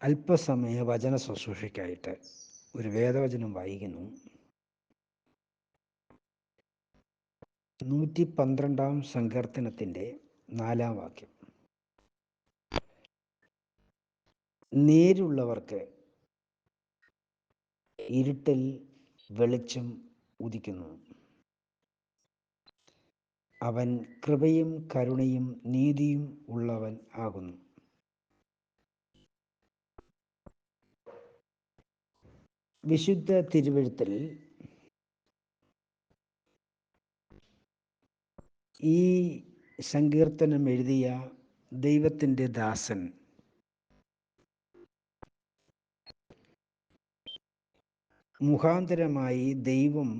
അല്പസമയ വചന ശുശ്രൂഷയ്ക്കായിട്ട് ഒരു വേദവചനം വായിക്കുന്നു. 112 സങ്കീർത്തനത്തിൻ്റെ 4 വാക്യം. നേരുള്ളവർക്ക് ഇരുട്ടിൽ വെളിച്ചം ഉദിക്കുന്നു. അവൻ കൃപയും കരുണയും നീതിയും ഉള്ളവൻ ആകുന്നു. വിശുദ്ധ തിരുവെഴുത്തിൽ ഈ സങ്കീർത്തനം എഴുതിയ ദൈവത്തിൻ്റെ ദാസൻ മുഖാന്തരമായി ദൈവം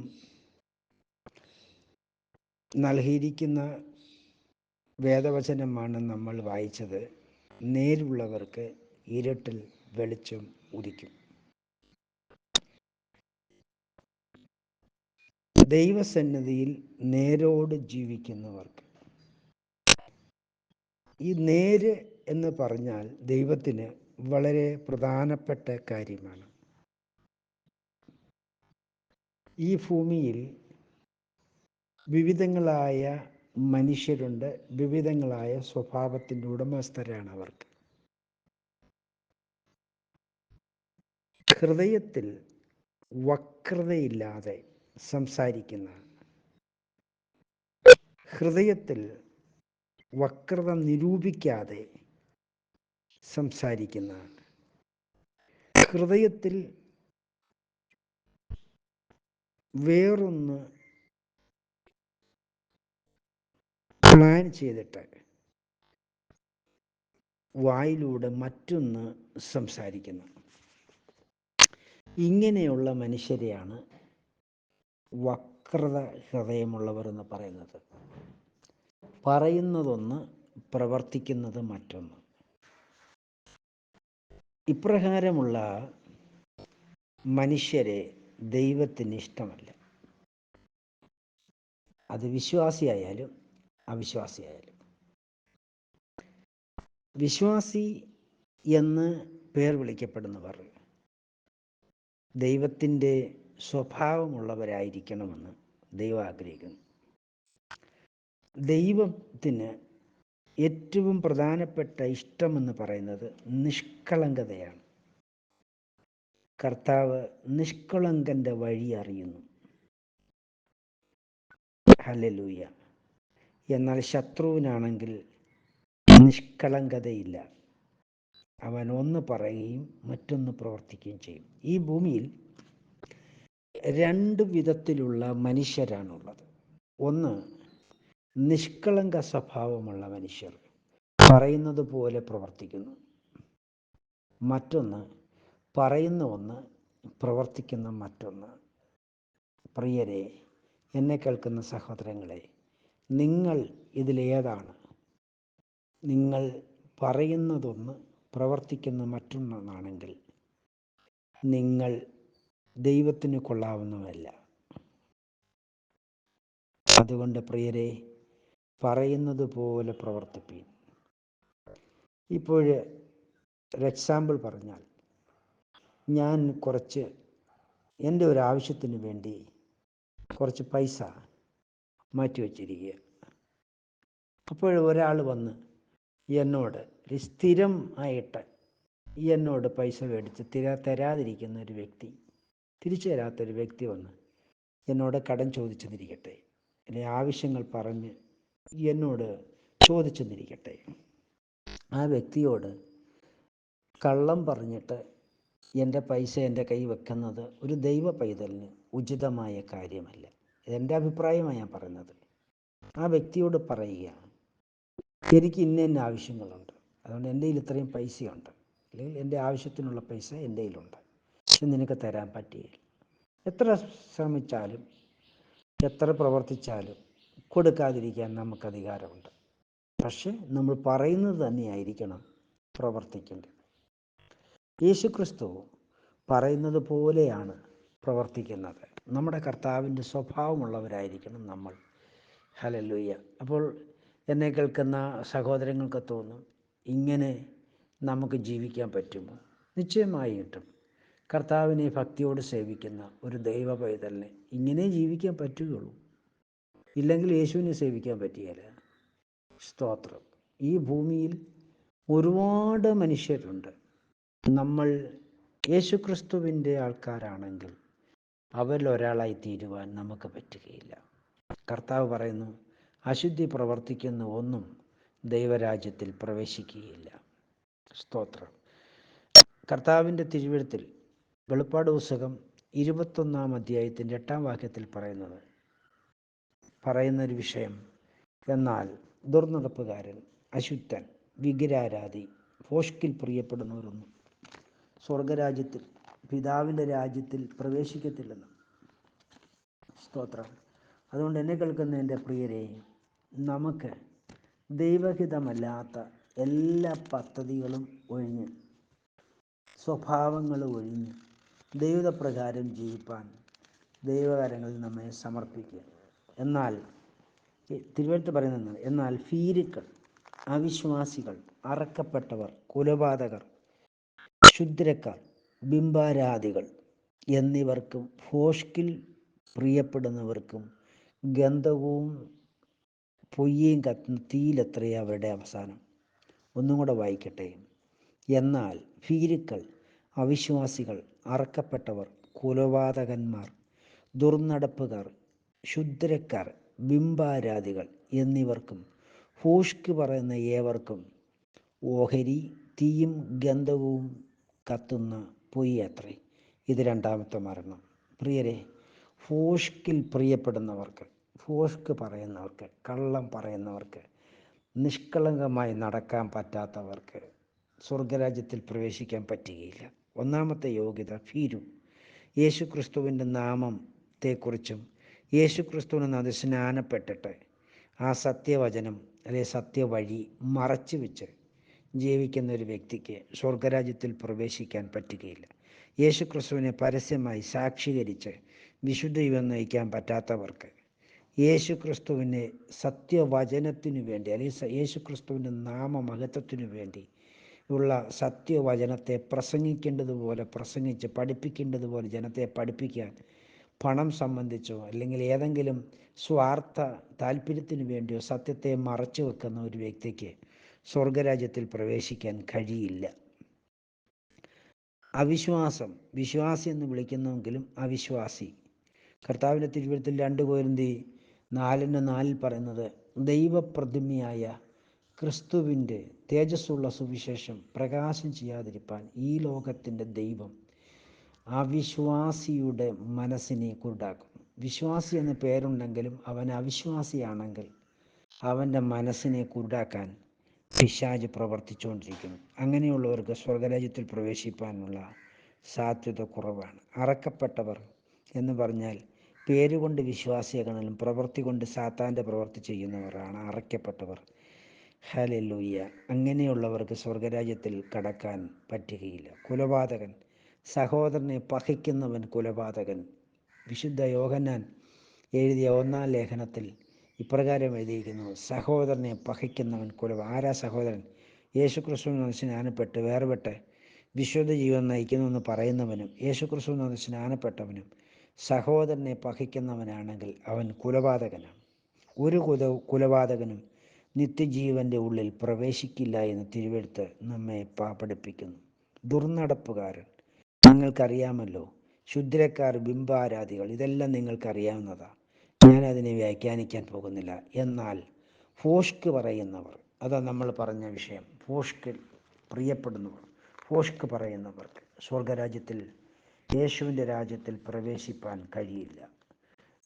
നൽകിയിരിക്കുന്ന വേദവചനമാണ് നമ്മൾ വായിച്ചത്. നേരുള്ളവർക്ക് ഇരുട്ടിൽ വെളിച്ചം ഉദിക്കും. ദൈവസന്നിധിയിൽ നേരോട് ജീവിക്കുന്നവർക്ക്, ഈ നേര് എന്ന് പറഞ്ഞാൽ ദൈവത്തിന് വളരെ പ്രധാനപ്പെട്ട കാര്യമാണ്. ഈ ഭൂമിയിൽ വിവിധങ്ങളായ മനുഷ്യരുണ്ട്, വിവിധങ്ങളായ സ്വഭാവത്തിൻ്റെ ഉടമസ്ഥരാണ് അവർക്ക്. ഹൃദയത്തിൽ വക്രതയില്ലാതെ സംസാരിക്കുന്ന, ഹൃദയത്തിൽ വക്രത നിരൂപിക്കാതെ സംസാരിക്കുന്ന, ഹൃദയത്തിൽ വേറൊന്ന് പ്ലാൻ ചെയ്തിട്ട് വായിലൂടെ മറ്റൊന്ന് സംസാരിക്കുന്നു. ഇങ്ങനെയുള്ള മനുഷ്യരെയാണ് വക്രത ഹൃദയമുള്ളവർ എന്ന് പറയുന്നത്. പറയുന്നതൊന്ന്, പ്രവർത്തിക്കുന്നത് മറ്റൊന്ന്. ഇപ്രകാരമുള്ള മനുഷ്യരെ ദൈവത്തിന് ഇഷ്ടമല്ല. അത് വിശ്വാസിയായാലും അവിശ്വാസിയായാലും. വിശ്വാസി എന്ന് പേർ വിളിക്കപ്പെടുന്നവർ ദൈവത്തിൻ്റെ സ്വഭാവമുള്ളവരായിരിക്കണമെന്ന് ദൈവം ആഗ്രഹിക്കുന്നു. ദൈവത്തിന് ഏറ്റവും പ്രധാനപ്പെട്ട ഇഷ്ടമെന്ന് പറയുന്നത് നിഷ്കളങ്കതയാണ്. കർത്താവ് നിഷ്കളങ്കൻ്റെ വഴി അറിയുന്നു. ഹല്ലേലൂയ. എന്നാൽ ശത്രുവിനാണെങ്കിൽ നിഷ്കളങ്കതയില്ല. അവൻ ഒന്ന് പറയുകയും മറ്റൊന്ന് പ്രവർത്തിക്കുകയും ചെയ്യും. ഈ ഭൂമിയിൽ 2 വിധത്തിലുള്ള മനുഷ്യരാണുള്ളത്. ഒന്ന്, നിഷ്കളങ്ക സ്വഭാവമുള്ള മനുഷ്യർ, പറയുന്നത് പോലെ പ്രവർത്തിക്കുന്നു. മറ്റൊന്ന്, പറയുന്ന ഒന്ന്, പ്രവർത്തിക്കുന്ന മറ്റൊന്ന്. പ്രിയരെ, എന്നെ കേൾക്കുന്ന സഹോദരങ്ങളെ, നിങ്ങൾ ഇതിലേതാണ്? നിങ്ങൾ പറയുന്നതൊന്ന്, പ്രവർത്തിക്കുന്ന മറ്റൊന്നാണെങ്കിൽ നിങ്ങൾ ദൈവത്തിന് കൊള്ളാവുന്നതല്ല. അതുകൊണ്ട് പ്രിയരെ, പറയുന്നത് പോലെ പ്രവർത്തിപ്പീൻ. ഇപ്പോൾ ഒരു എക്സാമ്പിൾ പറഞ്ഞാൽ, ഞാൻ കുറച്ച് എൻ്റെ ഒരു ആവശ്യത്തിന് വേണ്ടി കുറച്ച് പൈസ മാറ്റി വച്ചിരിക്കുക. അപ്പോൾ ഒരാൾ വന്ന് എന്നോട് സ്ഥിരം ആയിട്ട് എന്നോട് പൈസ മേടിച്ച് തരാതിരിക്കുന്ന ഒരു വ്യക്തി, തിരിച്ചു തരാത്തൊരു വ്യക്തി വന്ന് എന്നോട് കടം ചോദിച്ചെന്നിരിക്കട്ടെ, എൻ്റെ ആവശ്യങ്ങൾ പറഞ്ഞ് എന്നോട് ചോദിച്ചെന്നിരിക്കട്ടെ. ആ വ്യക്തിയോട് കള്ളം പറഞ്ഞിട്ട് എൻ്റെ പൈസ എൻ്റെ കൈ വെക്കുന്നത് ഒരു ദൈവ പൈതലിന് ഉചിതമായ കാര്യമല്ല. എൻ്റെ അഭിപ്രായമാണ് ഞാൻ പറയുന്നത്. ആ വ്യക്തിയോട് പറയുക, എനിക്ക് ഇന്ന ആവശ്യങ്ങളുണ്ട്, അതുകൊണ്ട് എൻ്റെ കയ്യിൽ ഇത്രയും പൈസയുണ്ട്, അല്ലെങ്കിൽ എൻ്റെ ആവശ്യത്തിനുള്ള പൈസ എൻ്റെ കയ്യിലുണ്ട്, പക്ഷെ നിനക്ക് തരാൻ പറ്റുകയില്ല. എത്ര ശ്രമിച്ചാലും എത്ര പ്രവർത്തിച്ചാലും കൊടുക്കാതിരിക്കാൻ നമുക്ക് അധികാരമുണ്ട്. പക്ഷെ നമ്മൾ പറയുന്നത് തന്നെയായിരിക്കണം പ്രവർത്തിക്കേണ്ടത്. യേശുക്രിസ്തു പറയുന്നത് പോലെയാണ് പ്രവർത്തിക്കുന്നത്. നമ്മുടെ കർത്താവിൻ്റെ സ്വഭാവമുള്ളവരായിരിക്കണം നമ്മൾ. ഹല്ലേലൂയ. അപ്പോൾ എന്നെ കേൾക്കുന്ന സഹോദരങ്ങൾക്ക് തോന്നും, ഇങ്ങനെ നമുക്ക് ജീവിക്കാൻ പറ്റുമോ? നിശ്ചയമായിട്ടും കർത്താവിനെ ഭക്തിയോട് സേവിക്കുന്ന ഒരു ദൈവ പൈതലിനെ ഇങ്ങനെ ജീവിക്കാൻ പറ്റുകയുള്ളൂ. ഇല്ലെങ്കിൽ യേശുവിനെ സേവിക്കാൻ പറ്റുകയില്ല. സ്തോത്രം. ഈ ഭൂമിയിൽ ഒരുപാട് മനുഷ്യരുണ്ട്. നമ്മൾ യേശുക്രിസ്തുവിൻ്റെ ആൾക്കാരാണെങ്കിൽ അവരിൽ ഒരാളായി തീരുവാൻ നമുക്ക് പറ്റുകയില്ല. കർത്താവ് പറയുന്നു, അശുദ്ധി പ്രവർത്തിക്കുന്ന ഒന്നും ദൈവരാജ്യത്തിൽ പ്രവേശിക്കുകയില്ല. സ്തോത്രം. കർത്താവിൻ്റെ തിരുവെഴുത്തിൽ വെളിപ്പാട് പുസ്തകം 21 അധ്യായത്തിൻ്റെ 8 വാക്യത്തിൽ പറയുന്നൊരു വിഷയം, എന്നാൽ ദുർനടപ്പുകാരൻ, അശുദ്ധൻ, വിഗ്രഹാരാധി, ഭോഷ്കിൽ പ്രിയപ്പെടുന്നവരൊന്നും സ്വർഗരാജ്യത്തിൽ, പിതാവിൻ്റെ രാജ്യത്തിൽ പ്രവേശിക്കത്തില്ലെന്ന്. സ്തോത്രം. അതുകൊണ്ട് എന്നെ കേൾക്കുന്ന എൻ്റെ പ്രിയരെ, നമുക്ക് ദൈവഹിതമല്ലാത്ത എല്ലാ പദ്ധതികളും ഒഴിഞ്ഞ്, സ്വഭാവങ്ങൾ ഒഴിഞ്ഞ് ദൈവപ്രകാരം ജീവിപ്പാൻ ദൈവകരങ്ങളിൽ നമ്മെ സമർപ്പിക്കുക. എന്നാൽ തിരുവെഴുത്ത് പറയുന്നത്, എന്നാൽ ഭീരുക്കൾ, അവിശ്വാസികൾ, അറക്കപ്പെട്ടവർ, കൊലപാതകർ, ക്ഷുദ്രക്കാർ, ബിംബാരാധികൾ എന്നിവർക്കും ഭോഷ്കിൽ പ്രിയപ്പെടുന്നവർക്കും ഗന്ധവും പൊയ്യയും കത്തുന്ന തീയിലെത്രയേ അവരുടെ അവസാനം. ഒന്നും കൂടെ വായിക്കട്ടെ. എന്നാൽ ഭീരുക്കൾ, അവിശ്വാസികൾ, അറക്കപ്പെട്ടവർ, കൊലപാതകന്മാർ, ദുർനടപ്പുകാർ, ക്ഷുദ്രക്കാർ, ബിംബാരാധികൾ എന്നിവർക്കും ഭോഷ്ക് പറയുന്ന ഏവർക്കും ഓഹരി, തീയും ഗന്ധവും കത്തുന്ന പൊയ്യത്രേ. ഇത് രണ്ടാമത്തെ മരണം. പ്രിയരെ, ഭോഷ്കിൽ പ്രിയപ്പെടുന്നവർക്ക്, ഭോഷ്ക് പറയുന്നവർക്ക്, കള്ളം പറയുന്നവർക്ക്, നിഷ്കളങ്കമായി നടക്കാൻ പറ്റാത്തവർക്ക് സ്വർഗരാജ്യത്തിൽ പ്രവേശിക്കാൻ പറ്റുകയില്ല. ഒന്നാമത്തെ യോഗ്യത ഭീരു. യേശുക്രിസ്തുവിൻ്റെ നാമത്തെക്കുറിച്ചും യേശുക്രിസ്തുവിന് സ്നാനപ്പെട്ടിട്ട് ആ സത്യവചനം അല്ലെ സത്യവഴി മറച്ചു വെച്ച് ജീവിക്കുന്ന ഒരു വ്യക്തിക്ക് സ്വർഗരാജ്യത്തിൽ പ്രവേശിക്കാൻ പറ്റുകയില്ല. യേശുക്രിസ്തുവിനെ പരസ്യമായി സാക്ഷീകരിച്ച് വിശുദ്ധ ജീവിതം നയിക്കാൻ പറ്റാത്തവർക്ക്, യേശുക്രിസ്തുവിനെ സത്യവചനത്തിനു വേണ്ടി അല്ലെങ്കിൽ യേശുക്രിസ്തുവിൻ്റെ നാമമഹത്വത്തിനു വേണ്ടി ഉള്ള സത്യവചനത്തെ പ്രസംഗിക്കേണ്ടതുപോലെ പ്രസംഗിച്ച് പഠിപ്പിക്കേണ്ടതുപോലെ ജനത്തെ പഠിപ്പിക്കാൻ പണം സംബന്ധിച്ചോ അല്ലെങ്കിൽ ഏതെങ്കിലും സ്വാർത്ഥ താല്പര്യത്തിന് വേണ്ടിയോ സത്യത്തെ മറച്ചു വെക്കുന്ന ഒരു വ്യക്തിക്ക് സ്വർഗരാജ്യത്തിൽ പ്രവേശിക്കാൻ കഴിയില്ല. അവിശ്വാസം, വിശ്വാസി എന്ന് വിളിക്കുന്നുവെങ്കിലും അവിശ്വാസി. കർത്താവിൻ്റെ തിരുവെഴുത്തിൽ 2 കൊരിന്ത്യർ 4:4 പറയുന്നത്, ദൈവപ്രതിമയായ ക്രിസ്തുവിൻ്റെ തേജസ്സുള്ള സുവിശേഷം പ്രകാശം ചെയ്യാതിരിപ്പാൻ ഈ ലോകത്തിൻ്റെ ദൈവം അവിശ്വാസിയുടെ മനസ്സിനെ കുരുടാക്കും. വിശ്വാസി എന്ന പേരുണ്ടെങ്കിലും അവൻ അവിശ്വാസിയാണെങ്കിൽ അവൻ്റെ മനസ്സിനെ കുരുടാക്കാൻ പിശാച് പ്രവർത്തിച്ചുകൊണ്ടിരിക്കുന്നു. അങ്ങനെയുള്ളവർക്ക് സ്വർഗരാജ്യത്തിൽ പ്രവേശിപ്പാനുള്ള സാധ്യത കുറവാണ്. അറക്കപ്പെട്ടവർ എന്ന് പറഞ്ഞാൽ പേരുകൊണ്ട് വിശ്വാസിയാകണമെങ്കിലും പ്രവൃത്തി കൊണ്ട് സാത്താൻ്റെ പ്രവൃത്തി ചെയ്യുന്നവരാണ് അറക്കപ്പെട്ടവർ. ഹല്ലേലൂയ. അങ്ങനെയുള്ളവർക്ക് സ്വർഗരാജ്യത്തിൽ കടക്കാൻ പറ്റുകയില്ല. കൊലപാതകൻ, സഹോദരനെ പകയ്ക്കുന്നവൻ കൊലപാതകൻ. വിശുദ്ധ യോഹന്നാൻ എഴുതിയ 1-ാം ലേഖനത്തിൽ ഇപ്രകാരം എഴുതിയിരിക്കുന്നു, സഹോദരനെ പകയ്ക്കുന്നവൻ ആരാ സഹോദരൻ? യേശുക്രിസ്തുവിന് സ്നാനപ്പെട്ട് വേർപെട്ട് വിശുദ്ധ ജീവൻ നയിക്കുന്നുവെന്ന് പറയുന്നവനും യേശുക്രിസ്തുവിന് സ്നാനപ്പെട്ടവനും സഹോദരനെ പകയ്ക്കുന്നവനാണെങ്കിൽ അവൻ കൊലപാതകനാണ്. ഒരു കൊലപാതകനും നിത്യജീവൻ്റെ ഉള്ളിൽ പ്രവേശിക്കില്ല എന്ന് തിരുവെഴുത്ത് നമ്മെ പഠിപ്പിക്കുന്നു. ദുർനടപ്പുകാരൻ, നിങ്ങൾക്കറിയാമല്ലോ. ക്ഷുദ്രക്കാർ, ബിംബാരാധികൾ, ഇതെല്ലാം നിങ്ങൾക്കറിയാവുന്നതാണ്. ഞാനതിനെ വ്യാഖ്യാനിക്കാൻ പോകുന്നില്ല. എന്നാൽ ഭോഷ്ക് പറയുന്നവർ, അതാ നമ്മൾ പറഞ്ഞ വിഷയം. ഭോഷ്കിൽ പ്രിയപ്പെടുന്നവർ, ഭോഷ്ക് പറയുന്നവർക്ക് സ്വർഗരാജ്യത്തിൽ, യേശുവിൻ്റെ രാജ്യത്തിൽ പ്രവേശിപ്പാൻ കഴിയില്ല.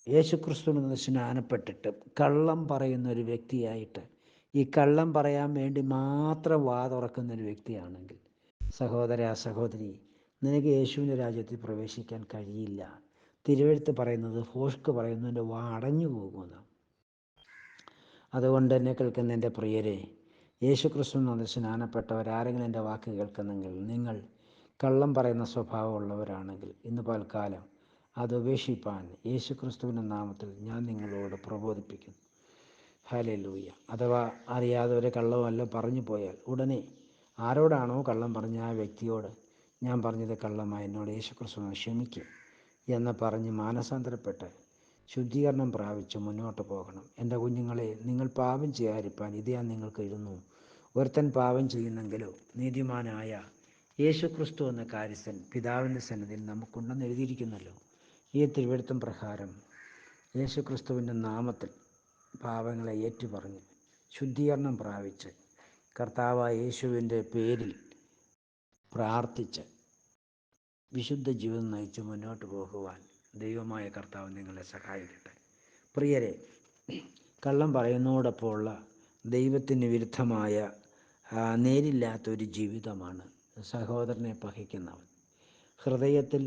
യേശുക്രിസ്തുവിന് സ്നാനപ്പെട്ടിട്ട് കള്ളം പറയുന്ന ഒരു വ്യക്തിയായിട്ട്, ഈ കള്ളം പറയാൻ വേണ്ടി മാത്രം വാ തുറക്കുന്നൊരു വ്യക്തിയാണെങ്കിൽ, സഹോദര സഹോദരി, നിനക്ക് യേശുവിൻ്റെ രാജ്യത്തിൽ പ്രവേശിക്കാൻ കഴിയില്ല. തിരുവെഴുത്ത് പറയുന്നത് ഭോഷ്ക് പറയുന്നതിൻ്റെ വാ അടഞ്ഞു പോകുമെന്ന്. അതുകൊണ്ട് എന്നെ കേൾക്കുന്ന എൻ്റെ പ്രിയരെ, യേശുക്രിസ്തുവിന് സ്നാനപ്പെട്ടവരാരെങ്കിലും എൻ്റെ വാക്ക് കേൾക്കുന്നെങ്കിൽ, നിങ്ങൾ കള്ളം പറയുന്ന സ്വഭാവമുള്ളവരാണെങ്കിൽ ഇന്ന് പൽക്കാലം അത് ഉപേക്ഷിപ്പാൻ യേശുക്രിസ്തുവിൻ്റെ നാമത്തിൽ ഞാൻ നിങ്ങളോട് പ്രബോധിപ്പിക്കുന്നു. ഹല്ലേലൂയ. അഥവാ അറിയാതെ ഒരു കള്ളമല്ല പറഞ്ഞു പോയാൽ ഉടനെ ആരോടാണോ കള്ളം പറഞ്ഞ ആ വ്യക്തിയോട് ഞാൻ പറഞ്ഞത് കള്ളമായി, എന്നോട് യേശുക്രിസ്തു ക്ഷമിക്കും എന്ന് പറഞ്ഞ് മാനസാന്തരപ്പെട്ട് ശുദ്ധീകരണം പ്രാപിച്ച് മുന്നോട്ട് പോകണം. എൻ്റെ കുഞ്ഞുങ്ങളെ, നിങ്ങൾ പാപം ചെയ്യാതിരിപ്പാൻ ഇത് ഞാൻ നിങ്ങൾക്ക് എഴുതുന്നു. ഒരുത്തൻ പാപം ചെയ്യുന്നെങ്കിലോ നീതിമാനായ യേശുക്രിസ്തു എന്ന കാര്യസ്ഥൻ പിതാവിൻ്റെ സന്നിധിയിൽ നമുക്കുണ്ടെന്ന് എഴുതിയിരിക്കുന്നല്ലോ. ഈ തിരുവെഴുത്തും പ്രകാരം യേശുക്രിസ്തുവിൻ്റെ നാമത്തിൽ പാപങ്ങളെ ഏറ്റുപറഞ്ഞ് ശുദ്ധീകരണം പ്രാപിച്ച് കർത്താവായ യേശുവിൻ്റെ പേരിൽ പ്രാർത്ഥിച്ച് വിശുദ്ധ ജീവിതം നയിച്ച് മുന്നോട്ട് പോകുവാൻ ദൈവമായ കർത്താവ് നിങ്ങളെ സഹായിക്കട്ടെ. പ്രിയരെ, കള്ളം പറയുന്നതോടൊപ്പമുള്ള ദൈവത്തിന് വിരുദ്ധമായ നേരില്ലാത്തൊരു ജീവിതമാണ് സഹോദരനെ പകയ്ക്കുന്നവൻ. ഹൃദയത്തിൽ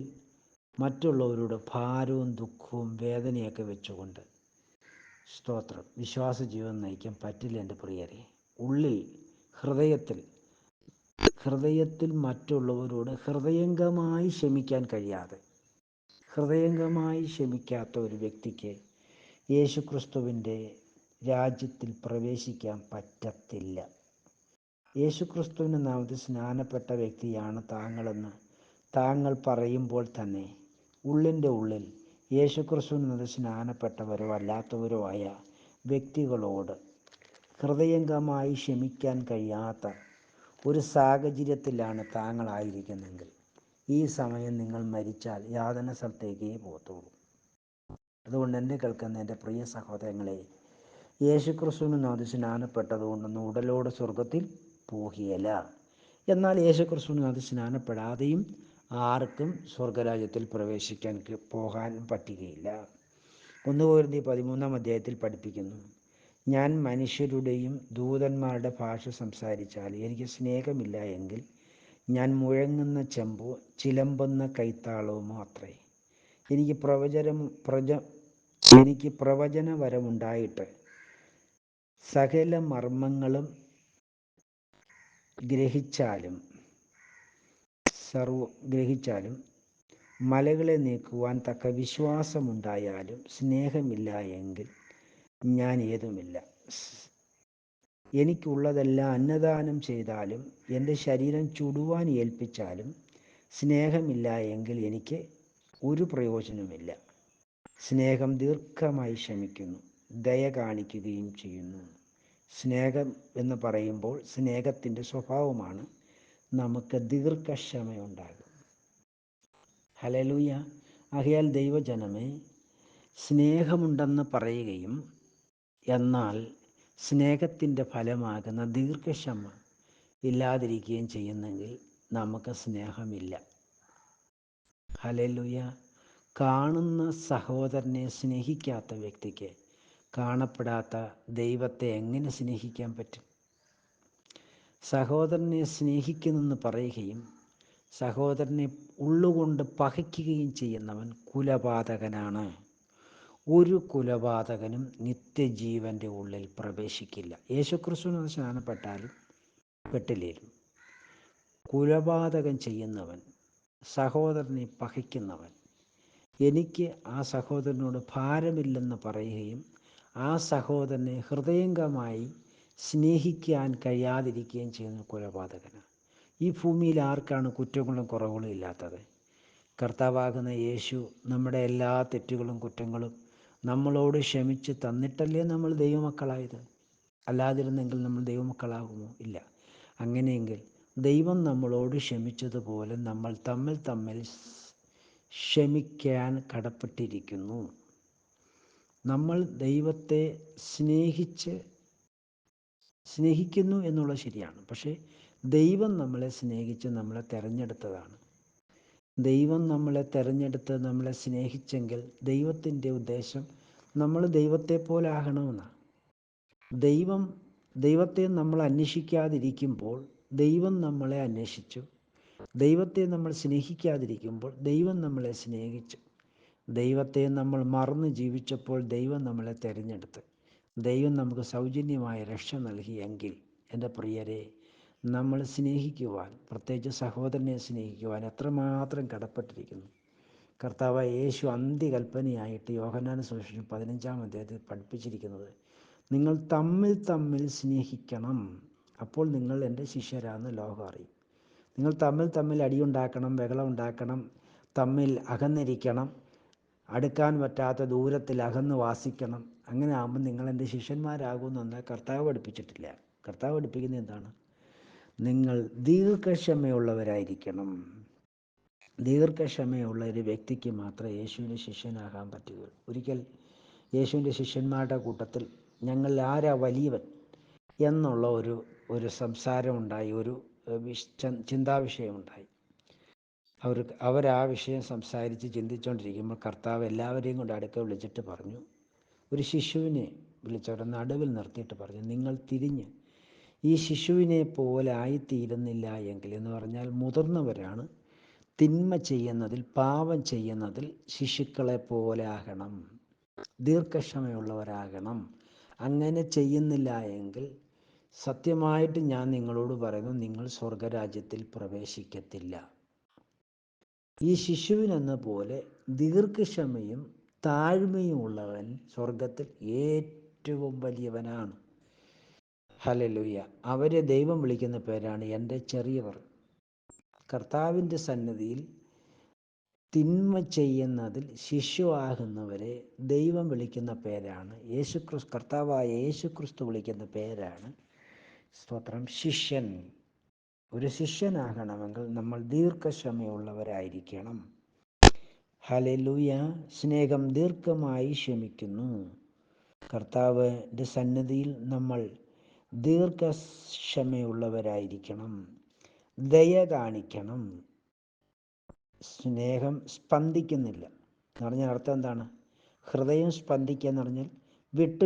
മറ്റുള്ളവരുടെ ഭാരവും ദുഃഖവും വേദനയൊക്കെ വെച്ചുകൊണ്ട് വിശ്വാസ ജീവിതം നയിക്കാൻ പറ്റില്ല എൻ്റെ പ്രിയരെ. ഉള്ളിൽ ഹൃദയത്തിൽ മറ്റുള്ളവരോട് ഹൃദയംഗമായി ക്ഷമിക്കാൻ കഴിയാതെ, ഹൃദയംഗമായി ക്ഷമിക്കാത്ത ഒരു വ്യക്തിക്ക് യേശുക്രിസ്തുവിൻ്റെ രാജ്യത്തിൽ പ്രവേശിക്കാൻ പറ്റത്തില്ല. യേശുക്രിസ്തുവിൻ്റെ നാമത്തിൽ സ്നാനപ്പെട്ട വ്യക്തിയാണ് താങ്കളെന്ന് താങ്കൾ പറയുമ്പോൾ തന്നെ ഉള്ളിൻ്റെ ഉള്ളിൽ യേശുക്രിസ്തുവിൻ്റെ നാമത്തിൽ സ്നാനപ്പെട്ടവരോ അല്ലാത്തവരോ ആയ വ്യക്തികളോട് ഹൃദയംഗമായി ക്ഷമിക്കാൻ കഴിയാത്ത ഒരു സാഹചര്യത്തിലാണ് താങ്കളായിരിക്കുന്നെങ്കിൽ ഈ സമയം നിങ്ങൾ മരിച്ചാൽ യാതന സ്ഥലത്തേക്കേ പോകത്തുള്ളൂ. അതുകൊണ്ട് എന്നെ കേൾക്കുന്ന എൻ്റെ പ്രിയ സഹോദരങ്ങളെ, യേശുക്രിസ്തുവിന് നാമത്തിൽ സ്നാനപ്പെട്ടതുകൊണ്ടൊന്നും ഉടലോട് സ്വർഗത്തിൽ പോകിയല്ല. എന്നാൽ യേശുക്രിസ്തുവിന് നാമത്തിൽ സ്നാനപ്പെടാതെയും ആർക്കും സ്വർഗരാജ്യത്തിൽ പോകാൻ പറ്റുകയില്ല. 1 കൊരിന്ത്യർ 13 അധ്യായത്തിൽ പഠിപ്പിക്കുന്നു, ഞാൻ മനുഷ്യരുടെയും ദൂതന്മാരുടെ ഭാഷ സംസാരിച്ചാൽ എനിക്ക് സ്നേഹമില്ല എങ്കിൽ ഞാൻ മുഴങ്ങുന്ന ചെമ്പോ ചിലമ്പുന്ന കൈത്താളവുമോ അത്രേ. എനിക്ക് പ്രവചനവരമുണ്ടായിട്ട് സകല മർമ്മങ്ങളും ഗ്രഹിച്ചാലും മലകളെ നീക്കുവാൻ തക്ക വിശ്വാസമുണ്ടായാലും സ്നേഹമില്ല എങ്കിൽ ഞാൻ ഏതുമില്ല. എനിക്കുള്ളതെല്ലാം അന്നദാനം ചെയ്താലും എൻ്റെ ശരീരം ചുടുവാൻ ഏൽപ്പിച്ചാലും സ്നേഹമില്ല എങ്കിൽ എനിക്ക് ഒരു പ്രയോജനമില്ല. സ്നേഹം ദീർഘമായി ക്ഷമിക്കുന്നു, ദയ കാണിക്കുകയും ചെയ്യുന്നു. സ്നേഹം എന്ന് പറയുമ്പോൾ സ്നേഹത്തിൻ്റെ സ്വഭാവമാണ് നമുക്ക് ദീർഘക്ഷമയുണ്ടാകും. ഹല്ലേലൂയ. ആകയാൽ ദൈവജനമേ, സ്നേഹമുണ്ടെന്ന് പറയുകയും എന്നാൽ സ്നേഹത്തിൻ്റെ ഫലമാകുന്ന ദീർഘക്ഷമ ഇല്ലാതിരിക്കുകയും ചെയ്യുന്നെങ്കിൽ നമുക്ക് സ്നേഹമില്ല. ഹല്ലേലൂയ. കാണുന്ന സഹോദരനെ സ്നേഹിക്കാത്ത വ്യക്തിക്ക് കാണപ്പെടാത്ത ദൈവത്തെ എങ്ങനെ സ്നേഹിക്കാൻ പറ്റും? സഹോദരനെ സ്നേഹിക്കുന്നെന്ന് പറയുകയും സഹോദരനെ ഉള്ളുകൊണ്ട് പകയ്ക്കുകയും ചെയ്യുന്നവൻ കുലപാതകനാണ്. ഒരു കുലപാതകനും നിത്യജീവൻ്റെ ഉള്ളിൽ പ്രവേശിക്കില്ല. യേശുക്രിസ്തുവിന് സ്നാനപ്പെട്ടാലും പെട്ടില്ലേലും കുലപാതകം ചെയ്യുന്നവൻ, സഹോദരനെ പകയ്ക്കുന്നവൻ, എനിക്ക് ആ സഹോദരനോട് ഭാരമില്ലെന്ന് പറയുകയും ആ സഹോദരനെ ഹൃദയംഗമായി സ്നേഹിക്കാൻ കഴിയാതിരിക്കുകയും ചെയ്യുന്ന കൊലപാതകനാണ്. ഈ ഭൂമിയിൽ ആർക്കാണ് കുറ്റങ്ങളും കുറവുകളും ഇല്ലാത്തത്? കർത്താവാകുന്ന യേശു നമ്മുടെ എല്ലാ തെറ്റുകളും കുറ്റങ്ങളും നമ്മളോട് ക്ഷമിച്ച് തന്നിട്ടല്ലേ നമ്മൾ ദൈവമക്കളായത്. അല്ലാതിരുന്നെങ്കിൽ നമ്മൾ ദൈവമക്കളാകുമോ? ഇല്ല. അങ്ങനെയെങ്കിൽ ദൈവം നമ്മളോട് ക്ഷമിച്ചതുപോലെ നമ്മൾ തമ്മിൽ ക്ഷമിക്കാൻ കടപ്പെട്ടിരിക്കുന്നു. നമ്മൾ ദൈവത്തെ സ്നേഹിക്കുന്നു എന്നുള്ളത് ശരിയാണ്. പക്ഷേ ദൈവം നമ്മളെ സ്നേഹിച്ച് നമ്മളെ തിരഞ്ഞെടുത്തതാണ്. ദൈവം നമ്മളെ തിരഞ്ഞെടുത്ത് നമ്മളെ സ്നേഹിച്ചെങ്കിൽ ദൈവത്തിൻ്റെ ഉദ്ദേശം നമ്മൾ ദൈവത്തെ പോലെ ആകണമെന്നാണ്. ദൈവത്തെ നമ്മൾ അന്വേഷിക്കാതിരിക്കുമ്പോൾ ദൈവം നമ്മളെ അന്വേഷിച്ചു. ദൈവത്തെ നമ്മൾ സ്നേഹിക്കാതിരിക്കുമ്പോൾ ദൈവം നമ്മളെ സ്നേഹിച്ചു. ദൈവത്തെ നമ്മൾ മറന്ന് ജീവിച്ചപ്പോൾ ദൈവം നമ്മളെ തിരഞ്ഞെടുത്ത് ദൈവം നമുക്ക് സൗജന്യമായ രക്ഷ നൽകിയെങ്കിൽ എൻ്റെ പ്രിയരെ, നമ്മൾ സ്നേഹിക്കുവാൻ, പ്രത്യേകിച്ച് സഹോദരനെ സ്നേഹിക്കുവാൻ എത്രമാത്രം കടപ്പെട്ടിരിക്കുന്നു. കർത്താവായ യേശു അന്ത്യകൽപ്പനയായിട്ട് യോഹന്നാൻ സുവിശേഷം 15 അധ്യായത്തിൽ പഠിപ്പിച്ചിരിക്കുന്നത്, നിങ്ങൾ തമ്മിൽ സ്നേഹിക്കണം, അപ്പോൾ നിങ്ങൾ എൻ്റെ ശിഷ്യരാണെന്ന് ലോകം അറിയും. നിങ്ങൾ തമ്മിൽ അടിയുണ്ടാക്കണം, ബഹളം ഉണ്ടാക്കണം, തമ്മിൽ അകന്നിരിക്കണം, അടുക്കാൻ പറ്റാത്ത ദൂരത്തിൽ അകന്ന് വാസിക്കണം. അങ്ങനെ ആകുമ്പോൾ നിങ്ങൾ എൻ്റെ ശിഷ്യന്മാരാകുമെന്ന് കർത്താവ് പഠിപ്പിച്ചിട്ടില്ല. കർത്താവ് പഠിപ്പിക്കുന്നത് എന്താണ്? നിങ്ങൾ ദീർഘക്ഷമയുള്ളവരായിരിക്കണം. ദീർഘക്ഷമയുള്ള ഒരു വ്യക്തിക്ക് മാത്രമേ യേശുവിൻ്റെ ശിഷ്യനാകാൻ പറ്റുകയുള്ളൂ. ഒരിക്കൽ യേശുവിൻ്റെ ശിഷ്യന്മാരുടെ കൂട്ടത്തിൽ ഞങ്ങളിൽ ആരാ വലിയവൻ എന്നുള്ള ഒരു സംസാരമുണ്ടായി, ഒരു ചിന്താവിഷയമുണ്ടായി. അവരാ വിഷയം സംസാരിച്ച് ചിന്തിച്ചുകൊണ്ടിരിക്കുമ്പോൾ കർത്താവ് എല്ലാവരെയും കൊണ്ട് അടുക്ക വിളിച്ചിട്ട് പറഞ്ഞു, ഒരു ശിശുവിനെ വിളിച്ചവരുടെ നടുവിൽ നിർത്തിയിട്ട് പറഞ്ഞു, നിങ്ങൾ തിരിഞ്ഞ് ഈ ശിശുവിനെ പോലെ ആയിത്തീരുന്നില്ല എങ്കിൽ, എന്ന് പറഞ്ഞാൽ മുതിർന്നവരാണ്, തിന്മ ചെയ്യുന്നതിൽ, പാപം ചെയ്യുന്നതിൽ ശിശുക്കളെ പോലെ ആകണം, ദീർഘക്ഷമയുള്ളവരാകണം. അങ്ങനെ ചെയ്യുന്നില്ല എങ്കിൽ സത്യമായിട്ട് ഞാൻ നിങ്ങളോട് പറയുന്നു, നിങ്ങൾ സ്വർഗരാജ്യത്തിൽ പ്രവേശിക്കത്തില്ല. ഈ ശിശുവിനെന്ന പോലെ ദീർഘക്ഷമയും താഴ്മയും ഉള്ളവൻ സ്വർഗത്തിൽ ഏറ്റവും വലിയവനാണ്. ഹല്ലേലൂയ. അവരെ ദൈവം വിളിക്കുന്ന പേരാണ് എൻ്റെ ചെറിയവർ. കർത്താവിൻ്റെ സന്നിധിയിൽ തിന്മ ചെയ്യുന്നതിൽ ശിശുവാകുന്നവരെ ദൈവം വിളിക്കുന്ന പേരാണ് കർത്താവായ യേശുക്രിസ്തു വിളിക്കുന്ന പേരാണ്, സ്തോത്രം, ശിഷ്യൻ. ഒരു ശിഷ്യനാകണമെങ്കിൽ നമ്മൾ ദീർഘക്ഷമയുള്ളവരായിരിക്കണം. ഹല്ലേലൂയ. സ്നേഹം ദീർഘമായി ക്ഷമിക്കുന്നു. കർത്താവിൻ്റെ സന്നിധിയിൽ നമ്മൾ ദീർഘക്ഷമയുള്ളവരായിരിക്കണം, ദയ കാണിക്കണം. സ്നേഹം സ്പന്ദിക്കുന്നില്ല എന്ന് പറഞ്ഞാൽ അർത്ഥം എന്താണ്? ഹൃദയം സ്പന്ദിക്കുക എന്ന് പറഞ്ഞാൽ വിട്ട്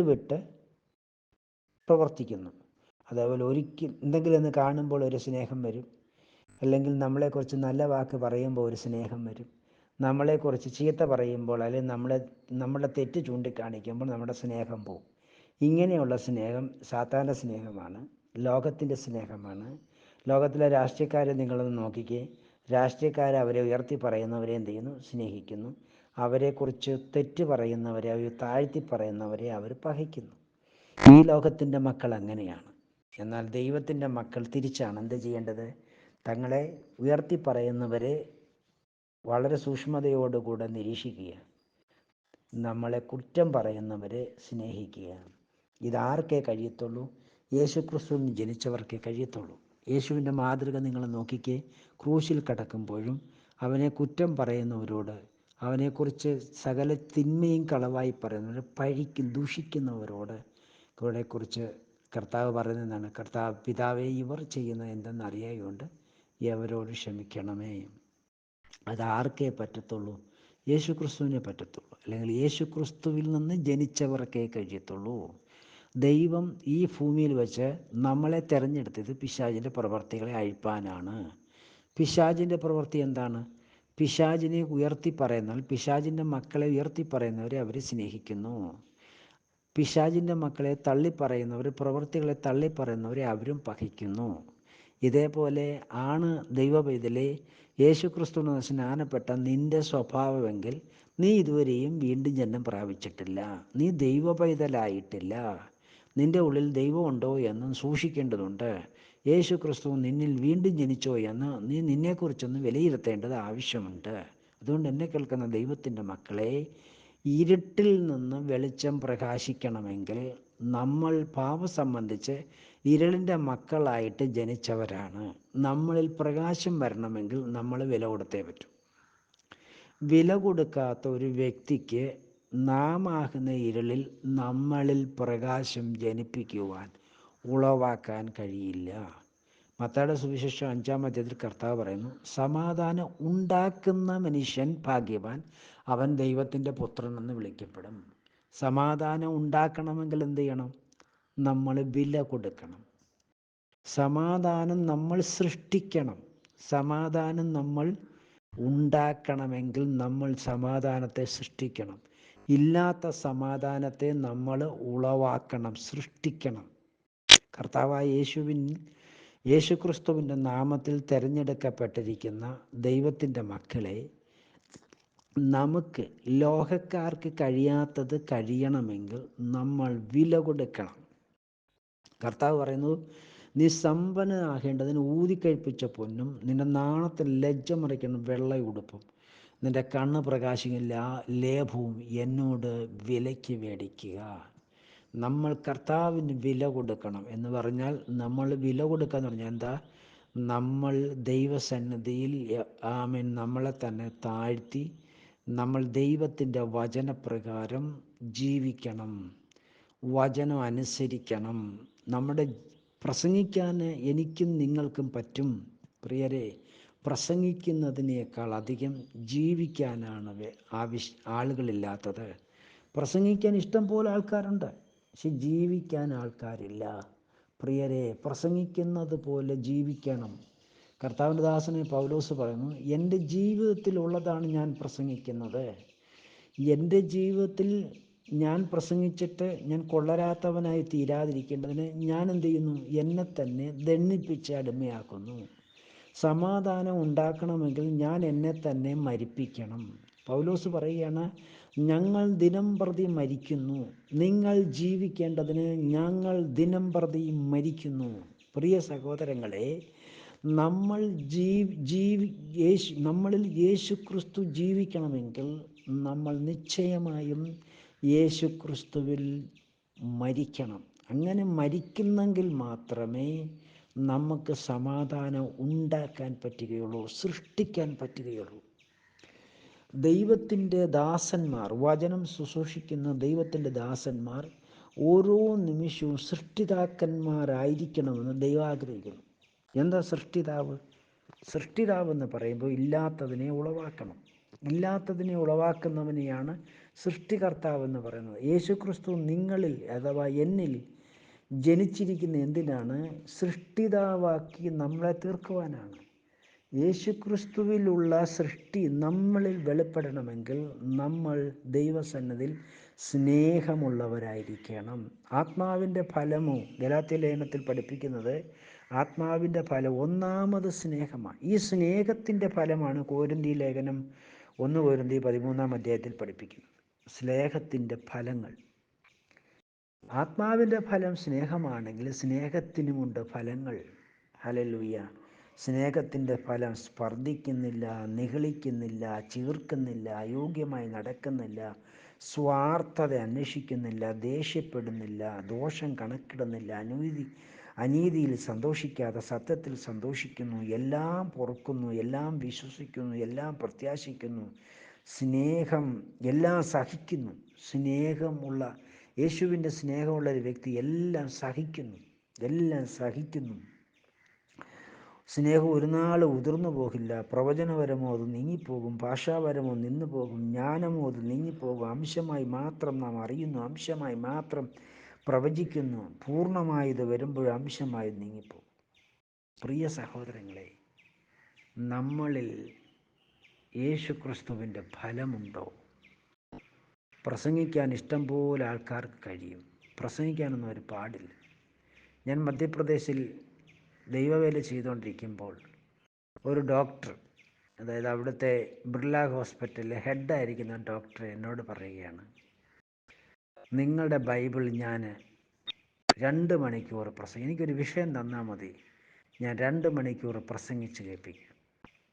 പ്രവർത്തിക്കുന്നു. അതേപോലെ എന്തെങ്കിലും ഒന്ന് കാണുമ്പോൾ ഒരു സ്നേഹം വരും, അല്ലെങ്കിൽ നമ്മളെക്കുറിച്ച് നല്ല വാക്ക് പറയുമ്പോൾ ഒരു സ്നേഹം വരും, നമ്മളെക്കുറിച്ച് ചീത്ത പറയുമ്പോൾ അല്ലെങ്കിൽ നമ്മുടെ തെറ്റ് ചൂണ്ടിക്കാണിക്കുമ്പോൾ നമ്മുടെ സ്നേഹം പോവും. ഇങ്ങനെയുള്ള സ്നേഹം സാത്താൻ്റെ സ്നേഹമാണ്, ലോകത്തിൻ്റെ സ്നേഹമാണ്. ലോകത്തിലെ രാഷ്ട്രീയക്കാരെ നിങ്ങളൊന്ന് നോക്കിക്കേ. രാഷ്ട്രീയക്കാരെ അവരെ ഉയർത്തി പറയുന്നവരെ എന്ത് ചെയ്യുന്നു? സ്നേഹിക്കുന്നു. അവരെക്കുറിച്ച് തെറ്റ് പറയുന്നവരെ, അവർ താഴ്ത്തി പറയുന്നവരെ അവർ പകയ്ക്കുന്നു. ഈ ലോകത്തിൻ്റെ മക്കൾ അങ്ങനെയാണ്. എന്നാൽ ദൈവത്തിൻ്റെ മക്കൾ തിരിച്ചാണ്. എന്ത് ചെയ്യേണ്ടത്? തങ്ങളെ ഉയർത്തി പറയുന്നവരെ വളരെ സൂക്ഷ്മതയോടുകൂടെ നിരീക്ഷിക്കുക, നമ്മളെ കുറ്റം പറയുന്നവരെ സ്നേഹിക്കുക. ഇതാർക്കേ കഴിയത്തുള്ളൂ? യേശുക്രിസ്തുവിൽ ജനിച്ചവർക്കേ കഴിയത്തുള്ളൂ. യേശുവിൻ്റെ മാതൃക നിങ്ങൾ നോക്കിക്കേ. ക്രൂശിൽ കിടക്കുമ്പോഴും അവനെ കുറ്റം പറയുന്നവരോട്, അവനെക്കുറിച്ച് സകല തിന്മയും കളവായി പറയുന്നവർ, ദൂഷിക്കുന്നവരോട് കുറിച്ച് കർത്താവ് പറയുന്നതാണ്, പിതാവേ, ഇവർ ചെയ്യുന്നത് എന്തെന്ന് അറിയായതുകൊണ്ട് അവരോട് ക്ഷമിക്കണമേ. അതാർക്കേ പറ്റത്തുള്ളൂ? യേശുക്രിസ്തുവിനെ പറ്റത്തുള്ളൂ, അല്ലെങ്കിൽ യേശുക്രിസ്തുവിൽ നിന്ന് ജനിച്ചവർക്കേ കഴിയത്തുള്ളൂ. ദൈവം ഈ ഭൂമിയിൽ വെച്ച് നമ്മളെ തിരഞ്ഞെടുത്തത് പിശാചിൻ്റെ പ്രവർത്തികളെ അഴിപ്പാനാണ്. പിശാചിൻ്റെ പ്രവൃത്തി എന്താണ്? പിശാചിനെ ഉയർത്തി പറയുന്നവർ, പിശാചിൻ്റെ മക്കളെ ഉയർത്തി പറയുന്നവരെ അവർ സ്നേഹിക്കുന്നു. പിശാചിൻ്റെ മക്കളെ തള്ളിപ്പറയുന്നവർ, പ്രവൃത്തികളെ തള്ളിപ്പറയുന്നവരെ അവരും പകയ്ക്കുന്നു. ഇതേപോലെ ആണ് ദൈവപൈതലേ, യേശുക്രിസ്തുവിന് സ്നാനപ്പെട്ട നിൻ്റെ സ്വഭാവമെങ്കിൽ നീ ഇതുവരെയും വീണ്ടും ജന്മം പ്രാപിച്ചിട്ടില്ല, നീ ദൈവപൈതലായിട്ടില്ല. നിൻ്റെ ഉള്ളിൽ ദൈവമുണ്ടോ എന്ന് സൂക്ഷിക്കേണ്ടതുണ്ട്. യേശുക്രിസ്തു നിന്നിൽ വീണ്ടും ജനിച്ചോ എന്ന് നീ നിന്നെക്കുറിച്ചൊന്ന് വിലയിരുത്തേണ്ടത് ആവശ്യമുണ്ട്. അതുകൊണ്ട് എന്നെ കേൾക്കുന്ന ദൈവത്തിൻ്റെ മക്കളെ, ഇരുട്ടിൽ നിന്ന് വെളിച്ചം പ്രകാശിക്കണമെങ്കിൽ നമ്മൾ പാപം സംബന്ധിച്ച് ഇരുളിൻ്റെ മക്കളായിട്ട് ജനിച്ചവരാണ്. നമ്മളിൽ പ്രകാശം വരണമെങ്കിൽ നമ്മൾ വില കൊടുത്തേ പറ്റൂ. വില കൊടുക്കാത്ത ഒരു വ്യക്തിക്ക് നാം ആകുന്ന ഇരുളിൽ നമ്മളിൽ പ്രകാശം ജനിപ്പിക്കുവാൻ, ഉളവാക്കാൻ കഴിയില്ല. മത്തായിയുടെ സുവിശേഷം 5-ാം അധ്യായത്തിൽ കർത്താവ് പറയുന്നു, സമാധാനം ഉണ്ടാക്കുന്ന മനുഷ്യൻ ഭാഗ്യവാൻ, അവൻ ദൈവത്തിൻ്റെ പുത്രനെന്ന് വിളിക്കപ്പെടും. സമാധാനം ഉണ്ടാക്കണമെങ്കിൽ എന്ത് ചെയ്യണം? നമ്മൾ വില കൊടുക്കണം. സമാധാനം നമ്മൾ സൃഷ്ടിക്കണം. സമാധാനം നമ്മൾ ഉണ്ടാക്കണമെങ്കിൽ നമ്മൾ സമാധാനത്തെ സൃഷ്ടിക്കണം. ഇല്ലാത്ത സമാധാനത്തെ നമ്മൾ ഉളവാക്കണം, സൃഷ്ടിക്കണം. കർത്താവായ യേശുക്രിസ്തുവിൻ്റെ നാമത്തിൽ തിരഞ്ഞെടുക്കപ്പെട്ടിരിക്കുന്ന ദൈവത്തിൻ്റെ മക്കളെ, നമുക്ക് ലോകക്കാർക്ക് കഴിയാത്തത് കഴിയണമെങ്കിൽ നമ്മൾ വില കൊടുക്കണം. കർത്താവ് പറയുന്നു, നീ സമ്പന്നനാകേണ്ടതിന് ഊതിക്കഴിപ്പിച്ച പൊന്നും നിൻ്റെ നാണത്തിന് ലജ്ജ മറിക്കുന്ന വെള്ള ഉടുപ്പും നിൻ്റെ കണ്ണ് പ്രകാശിക്കുന്ന ലേപവും എന്നോട് വിലയ്ക്ക് മേടിക്കുക. നമ്മൾ കർത്താവിന് വില കൊടുക്കണം എന്ന് പറഞ്ഞാൽ, നമ്മൾ വില കൊടുക്കുക എന്ന് പറഞ്ഞാൽ എന്താ? നമ്മൾ ദൈവസന്നിധിയിൽ നമ്മളെ തന്നെ താഴ്ത്തി നമ്മൾ ദൈവത്തിൻ്റെ വചനപ്രകാരം ജീവിക്കണം, വചനം അനുസരിക്കണം. നമ്മുടെ പ്രസംഗിക്കാൻ എനിക്കും നിങ്ങൾക്കും പറ്റും പ്രിയരെ. പ്രസംഗിക്കുന്നതിനേക്കാൾ അധികം ജീവിക്കാനാണ് ആളുകളില്ലാത്തത്. പ്രസംഗിക്കാൻ ഇഷ്ടം പോലെ ആൾക്കാരുണ്ട്, പക്ഷെ ജീവിക്കാൻ ആൾക്കാരില്ല പ്രിയരെ. പ്രസംഗിക്കുന്നത് പോലെ ജീവിക്കണം. കർത്താവിൻ്റെ ദാസനെ പൗലോസ് പറയുന്നു, എൻ്റെ ജീവിതത്തിലുള്ളതാണ് ഞാൻ പ്രസംഗിക്കുന്നത്. എൻ്റെ ജീവിതത്തിൽ ഞാൻ പ്രസംഗിച്ചിട്ട് ഞാൻ കൊള്ളരാത്തവനായി തീരാതിരിക്കേണ്ടതിന് ഞാൻ എന്ത് ചെയ്യുന്നു? എന്നെ തന്നെ ദണ്ഡിപ്പിച്ച് അടിമയാക്കുന്നു. സമാധാനം ഉണ്ടാക്കണമെങ്കിൽ ഞാൻ എന്നെ തന്നെ മരിപ്പിക്കണം. പൗലോസ് പറയുകയാണ്, ഞങ്ങൾ ദിനം പ്രതി മരിക്കുന്നു, നിങ്ങൾ ജീവിക്കേണ്ടതിന് ഞങ്ങൾ ദിനം പ്രതി മരിക്കുന്നു. പ്രിയ സഹോദരങ്ങളെ, നമ്മളിൽ യേശു ക്രിസ്തു ജീവിക്കണമെങ്കിൽ നമ്മൾ നിശ്ചയമായും യേശു ക്രിസ്തുവിൽ മരിക്കണം. അങ്ങനെ മരിക്കുന്നെങ്കിൽ മാത്രമേ നമുക്ക് സമാധാനം ഉണ്ടാക്കാൻ പറ്റുകയുള്ളൂ, സൃഷ്ടിക്കാൻ പറ്റുകയുള്ളൂ. ദൈവത്തിൻ്റെ ദാസന്മാർ, വചനം ശുശ്രൂഷിക്കുന്ന ദൈവത്തിൻ്റെ ദാസന്മാർ ഓരോ നിമിഷവും സൃഷ്ടിതാക്കന്മാരായിരിക്കണമെന്ന് ദൈവം ആഗ്രഹിക്കുന്നു. എന്താ സൃഷ്ടിതാവ്? സൃഷ്ടിതാവെന്ന് പറയുമ്പോൾ ഇല്ലാത്തതിനെ ഉളവാക്കണം. ഇല്ലാത്തതിനെ ഉളവാക്കുന്നവനെയാണ് സൃഷ്ടികർത്താവെന്ന് പറയുന്നത്. യേശു ക്രിസ്തു നിങ്ങളിൽ അഥവാ എന്നിൽ ജനിച്ചിരിക്കുന്ന എന്തിനാണ്? സൃഷ്ടിതാവാക്കി നമ്മളെ തീർക്കുവാനാണ്. യേശുക്രിസ്തുവിലുള്ള സൃഷ്ടി നമ്മളിൽ വെളിപ്പെടണമെങ്കിൽ നമ്മൾ ദൈവസന്നിധിയിൽ സ്നേഹമുള്ളവരായിരിക്കണം. ആത്മാവിൻ്റെ ഫലമോ ഗലാത്യ ലേഖനത്തിൽ പഠിപ്പിക്കുന്നത്, ആത്മാവിൻ്റെ ഫലം ഒന്നാമത് സ്നേഹമാണ്. ഈ സ്നേഹത്തിൻ്റെ ഫലമാണ് കൊരിന്ത്യർ ലേഖനം 1 കൊരിന്ത്യർ 13 അധ്യായത്തിൽ പഠിപ്പിക്കുന്നത്. സ്നേഹത്തിൻ്റെ ഫലങ്ങൾ. ആത്മാവിൻ്റെ ഫലം സ്നേഹമാണെങ്കിൽ സ്നേഹത്തിനുമുണ്ട് ഫലങ്ങൾ. ഹല്ലേലൂയ. സ്നേഹത്തിൻ്റെ ഫലം സ്പർദ്ധിക്കുന്നില്ല, നിഗളിക്കുന്നില്ല, ചീർക്കുന്നില്ല, അയോഗ്യമായി നടക്കുന്നില്ല, സ്വാർത്ഥത അന്വേഷിക്കുന്നില്ല, ദേഷ്യപ്പെടുന്നില്ല, ദോഷം കണക്കിടുന്നില്ല, അനീതിയിൽ സന്തോഷിക്കാതെ സത്യത്തിൽ സന്തോഷിക്കുന്നു, എല്ലാം പൊറുക്കുന്നു, എല്ലാം വിശ്വസിക്കുന്നു, എല്ലാം പ്രത്യാശിക്കുന്നു, സ്നേഹം എല്ലാം സഹിക്കുന്നു. സ്നേഹമുള്ള യേശുവിൻ്റെ സ്നേഹമുള്ള ഒരു വ്യക്തി എല്ലാം സഹിക്കുന്നു, എല്ലാം സഹിക്കുന്നു. സ്നേഹം ഒരു നാൾ ഉതിർന്നു പോകില്ല. പ്രവചനപരമോ അത് നീങ്ങിപ്പോകും, ഭാഷാപരമോ നിന്നു പോകും, ജ്ഞാനമോ അത് നീങ്ങിപ്പോകും. അംശമായി മാത്രം നാം അറിയുന്നു, അംശമായി മാത്രം പ്രവചിക്കുന്നു, പൂർണ്ണമായത് വരുമ്പോൾ അംശമായി നീങ്ങിപ്പോകും. പ്രിയ സഹോദരങ്ങളെ, നമ്മളിൽ യേശു ക്രിസ്തുവിൻ്റെ ഫലമുണ്ടോ? പ്രസംഗിക്കാൻ ഇഷ്ടം പോലെ ആൾക്കാർക്ക് കഴിയും, പ്രസംഗിക്കാനൊന്നും അവർ പാടില്ല. ഞാൻ മധ്യപ്രദേശിൽ ദൈവവേല ചെയ്തുകൊണ്ടിരിക്കുമ്പോൾ ഒരു ഡോക്ടർ, അതായത് അവിടുത്തെ ബിർള ഹോസ്പിറ്റലിലെ ഹെഡായിരിക്കുന്ന ഡോക്ടർ എന്നോട് പറയുകയാണ്, നിങ്ങളുടെ ബൈബിൾ ഞാൻ 2 മണിക്കൂർ എനിക്കൊരു വിഷയം തന്നാൽ മതി, ഞാൻ 2 മണിക്കൂർ പ്രസംഗിച്ച് കേൾപ്പിക്കും.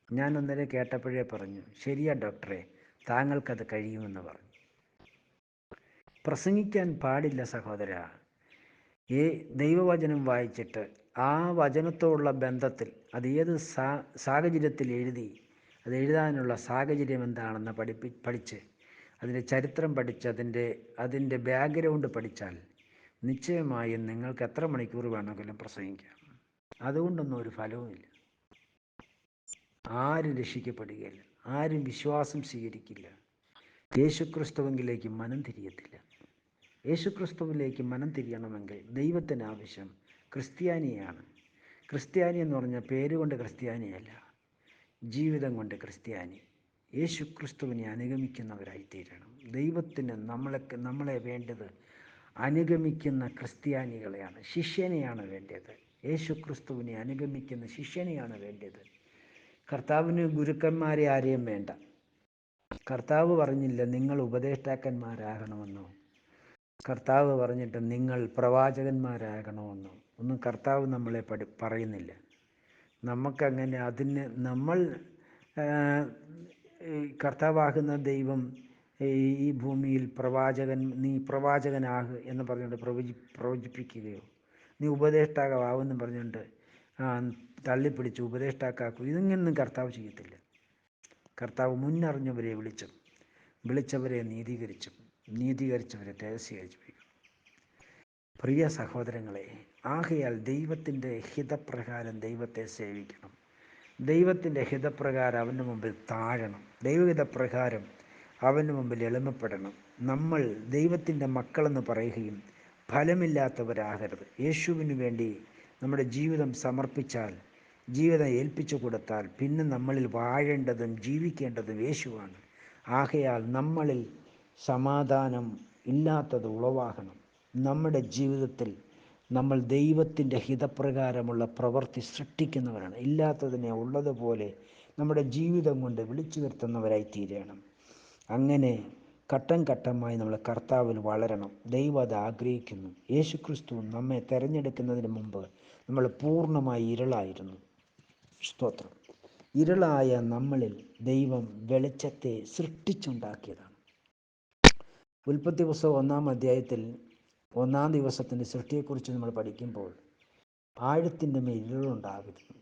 ഞാൻ അന്നേരം കേട്ടപ്പോഴേ പറഞ്ഞു, ശരിയാ ഡോക്ടറെ, താങ്കൾക്കത് കഴിയുമെന്ന് പറഞ്ഞു. പ്രസംഗിക്കാൻ പാടില്ല സഹോദര. ദൈവവചനം വായിച്ചിട്ട് ആ വചനത്തോടുള്ള ബന്ധത്തിൽ അത് ഏത് സാഹചര്യത്തിൽ എഴുതി, അത് എഴുതാനുള്ള സാഹചര്യം എന്താണെന്ന് പഠിച്ച് അതിൻ്റെ ചരിത്രം പഠിച്ച് അതിൻ്റെ ബാക്ക്ഗ്രൗണ്ട് പഠിച്ചാൽ നിശ്ചയമായും നിങ്ങൾക്ക് എത്ര മണിക്കൂർ വേണമെങ്കിലും പ്രസംഗിക്കാം. അതുകൊണ്ടൊന്നും ഒരു ഫലവുമില്ല. ആരും രക്ഷിക്കപ്പെടുകയില്ല, ആരും വിശ്വാസം സ്വീകരിക്കില്ല, യേശുക്രിസ്തുവിലേക്ക് മനം തിരിയത്തില്ല. യേശുക്രിസ്തുവിലേക്ക് മനം തിരിയണമെങ്കിൽ ദൈവത്തിന് ആവശ്യം ക്രിസ്ത്യാനിയാണ്. ക്രിസ്ത്യാനി എന്ന് പറഞ്ഞാൽ പേരുകൊണ്ട് ക്രിസ്ത്യാനിയല്ല, ജീവിതം കൊണ്ട് ക്രിസ്ത്യാനി. യേശുക്രിസ്തുവിനെ അനുഗമിക്കുന്നവരായിത്തീരണം. ദൈവത്തിന് നമ്മളെ വേണ്ടത് അനുഗമിക്കുന്ന ക്രിസ്ത്യാനികളെയാണ്, ശിഷ്യനെയാണ് വേണ്ടത്. യേശുക്രിസ്തുവിനെ അനുഗമിക്കുന്ന ശിഷ്യനെയാണ് വേണ്ടത്. കർത്താവിന് ഗുരുക്കന്മാരെ ആരെയും വേണ്ട. കർത്താവ് പറഞ്ഞില്ല നിങ്ങൾ ഉപദേഷ്ടാക്കന്മാരാകണമെന്നോ, കർത്താവ് പറഞ്ഞിട്ട് നിങ്ങൾ പ്രവാചകന്മാരാകണമെന്നോ. ഒന്നും കർത്താവ് നമ്മളെ പറയുന്നില്ല. നമുക്കങ്ങനെ അതിന് നമ്മൾ ഈ കർത്താവാകുന്ന ദൈവം ഈ ഭൂമിയിൽ നീ പ്രവാചകനാക് എന്ന് പറഞ്ഞുകൊണ്ട് പ്രവചിപ്പിക്കുകയോ നീ ഉപദേഷ്ടാവാകുമെന്ന് പറഞ്ഞുകൊണ്ട് തള്ളിപ്പിടിച്ച് ഉപദേഷ്ടാക്കാക്കൂ, ഇതൊന്നും കർത്താവ് ചെയ്യത്തില്ല. കർത്താവ് മുന്നറിഞ്ഞവരെ വിളിച്ചവരെ നീതീകരിച്ചവരെ രഹസ്യീകരിച്ചു. പ്രിയ സഹോദരങ്ങളെ, ആകയാൽ ദൈവത്തിൻ്റെ ഹിതപ്രകാരം ദൈവത്തെ സേവിക്കണം. ദൈവത്തിൻ്റെ ഹിതപ്രകാരം അവൻ്റെ മുമ്പിൽ താഴണം. ദൈവഹിതപ്രകാരം അവൻ്റെ മുമ്പിൽ എളിമപ്പെടണം. നമ്മൾ ദൈവത്തിൻ്റെ മക്കളെന്ന് പറയുകയും ഫലമില്ലാത്തവരാകരുത്. യേശുവിന് വേണ്ടി നമ്മുടെ ജീവിതം സമർപ്പിച്ചാൽ, ജീവിതം ഏൽപ്പിച്ചു കൊടുത്താൽ, പിന്നെ നമ്മളിൽ വാഴേണ്ടതും ജീവിക്കേണ്ടതും യേശുവാണ്. ആകയാൽ നമ്മളിൽ സമാധാനം ഇല്ലാത്തത് ഉളവാകണം. നമ്മുടെ ജീവിതത്തിൽ നമ്മൾ ദൈവത്തിൻ്റെ ഹിതപ്രകാരമുള്ള പ്രവൃത്തി സൃഷ്ടിക്കുന്നവരാണ്. ഇല്ലാത്തതിനെ ഉള്ളതുപോലെ നമ്മുടെ ജീവിതം കൊണ്ട് വിളിച്ചു വരുത്തുന്നവരായി തീരണം. അങ്ങനെ ഘട്ടം ഘട്ടമായി നമ്മൾ കർത്താവിൽ വളരണം. ദൈവം അത് ആഗ്രഹിക്കുന്നു. യേശുക്രിസ്തു നമ്മെ തിരഞ്ഞെടുക്കുന്നതിന് മുമ്പ് നമ്മൾ പൂർണ്ണമായി ഇരുളായിരുന്നു. സ്തോത്രം. ഇരുളായ നമ്മളിൽ ദൈവം വെളിച്ചത്തെ സൃഷ്ടിച്ചുണ്ടാക്കിയതാണ്. ഉൽപ്പത്തി പുസ്തകം 1-ാം അധ്യായത്തിൽ 1-ാം ദിവസത്തിൻ്റെ സൃഷ്ടിയെക്കുറിച്ച് നമ്മൾ പഠിക്കുമ്പോൾ ആഴത്തിൻ്റെ മേൽ ഇരുളുണ്ടാകുന്നു.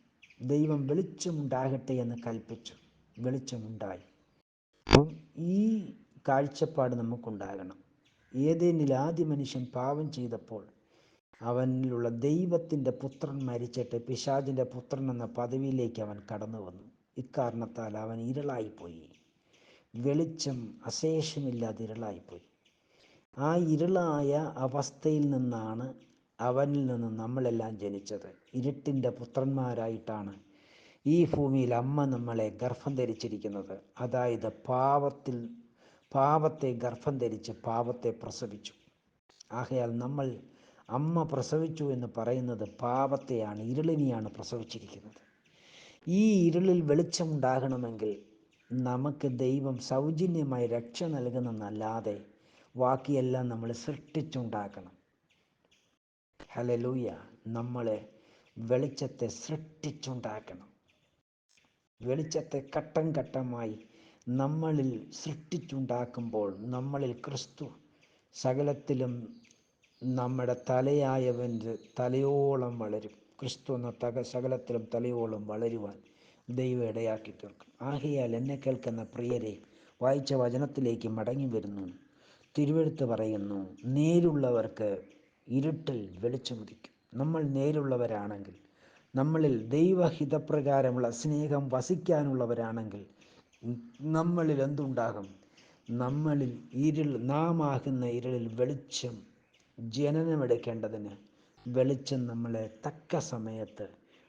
ദൈവം വെളിച്ചമുണ്ടാകട്ടെ എന്ന് കൽപ്പിച്ചു, വെളിച്ചമുണ്ടായി. ഈ കാഴ്ചപ്പാട് നമുക്കുണ്ടാകണം. ഏതേനിൽ ആദ്യ മനുഷ്യൻ പാപം ചെയ്തപ്പോൾ അവനിലുള്ള ദൈവത്തിൻ്റെ പുത്രൻ മരിച്ചിട്ട് പിശാചിൻ്റെ പുത്രൻ എന്ന പദവിയിലേക്ക് അവൻ കടന്നു വന്നു. ഇക്കാരണത്താൽ അവൻ ഇരുളായിപ്പോയി. വെളിച്ചം അശേഷമില്ലാതെ ഇരുളായിപ്പോയി. ആ ഇരുളായ അവസ്ഥയിൽ നിന്നാണ് അവനിൽ നിന്ന് നമ്മളെല്ലാം ജനിച്ചത്. ഇരുട്ടിൻ്റെ പുത്രന്മാരായിട്ടാണ് ഈ ഭൂമിയിൽ അമ്മ നമ്മളെ ഗർഭം ധരിച്ചിരിക്കുന്നത്. അതായത് പാപത്തെ ഗർഭം ധരിച്ച് പാപത്തെ പ്രസവിച്ചു. ആകയാൽ നമ്മൾ അമ്മ പ്രസവിച്ചു എന്ന് പറയുന്നത് പാപത്തെയാണ്, ഇരുളിനെയാണ് പ്രസവിച്ചിരിക്കുന്നത്. ഈ ഇരുളിൽ വെളിച്ചമുണ്ടാകണമെങ്കിൽ നമുക്ക് ദൈവം സൗജന്യമായി രക്ഷ നൽകുന്നതല്ലാതെ ബാക്കിയെല്ലാം നമ്മൾ സൃഷ്ടിച്ചുണ്ടാക്കണം. ഹല്ലേലൂയ. നമ്മളെ വെളിച്ചത്തെ സൃഷ്ടിച്ചുണ്ടാക്കണം. വെളിച്ചത്തെ ഘട്ടം ഘട്ടമായി നമ്മളിൽ സൃഷ്ടിച്ചുണ്ടാക്കുമ്പോൾ നമ്മളിൽ ക്രിസ്തു സകലത്തിലും നമ്മുടെ തലയായവൻ്റെ തലയോളം വളരും. ക്രിസ്തു എന്ന സകലത്തിലും തലയോളം വളരുവാൻ ദൈവം ഇടയാക്കി തീർക്കും. ആകയാൽ എന്നെ കേൾക്കുന്ന പ്രിയരെ, വായിച്ച വചനത്തിലേക്ക് മടങ്ങി വരുന്നു. തിരുവെഴുത്ത് പറയുന്നു, നേരുള്ളവർക്ക് ഇരുട്ടിൽ വെളിച്ചമുദിക്കും. നമ്മൾ നേരുള്ളവരാണെങ്കിൽ, നമ്മളിൽ ദൈവഹിതപ്രകാരമുള്ള സ്നേഹം വസിക്കാനുള്ളവരാണെങ്കിൽ നമ്മളിൽ എന്തുണ്ടാകും? നമ്മളിൽ നാം ആകുന്ന ഇരുളിൽ വെളിച്ചം ജനനമെടുക്കേണ്ടതിന് വെളിച്ചം നമ്മളെ തക്ക സമയത്ത്